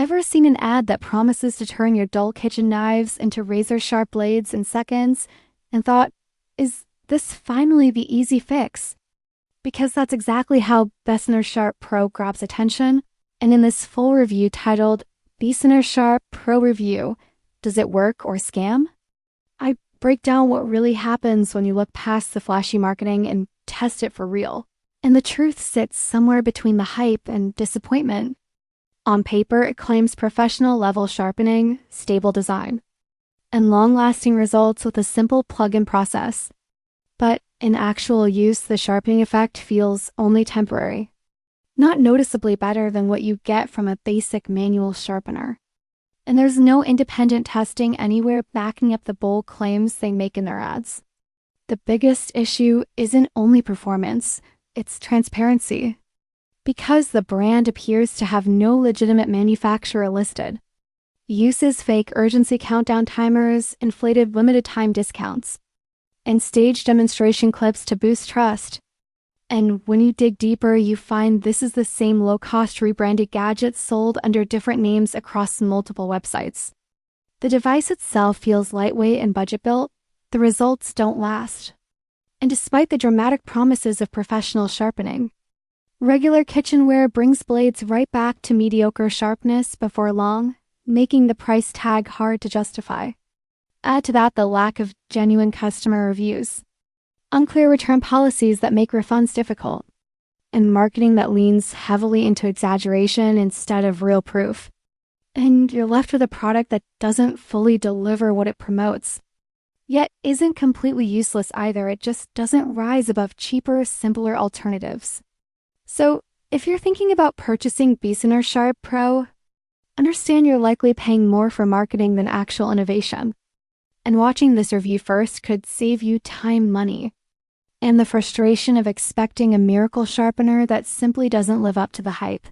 Ever seen an ad that promises to turn your dull kitchen knives into razor-sharp blades in seconds and thought, is this finally the easy fix? Because that's exactly how Besynersharp Pro grabs attention, and in this full review titled Besynersharp Pro Review, Does It Work or Scam? I break down what really happens when you look past the flashy marketing and test it for real. And the truth sits somewhere between the hype and disappointment. On paper, it claims professional-level sharpening, stable design, and long-lasting results with a simple plug-in process. But in actual use, the sharpening effect feels only temporary, not noticeably better than what you get from a basic manual sharpener. And there's no independent testing anywhere backing up the bold claims they make in their ads. The biggest issue isn't only performance, it's transparency. Because the brand appears to have no legitimate manufacturer listed, uses fake urgency countdown timers, inflated limited time discounts, and staged demonstration clips to boost trust. And when you dig deeper, you find this is the same low-cost rebranded gadget sold under different names across multiple websites. The device itself feels lightweight and budget-built. The results don't last. And despite the dramatic promises of professional sharpening, regular kitchenware brings blades right back to mediocre sharpness before long, making the price tag hard to justify. Add to that the lack of genuine customer reviews, unclear return policies that make refunds difficult, and marketing that leans heavily into exaggeration instead of real proof. And you're left with a product that doesn't fully deliver what it promotes, yet isn't completely useless either. It just doesn't rise above cheaper, simpler alternatives. So, if you're thinking about purchasing Besynersharp Pro, understand you're likely paying more for marketing than actual innovation. And watching this review first could save you time, money, and the frustration of expecting a miracle sharpener that simply doesn't live up to the hype.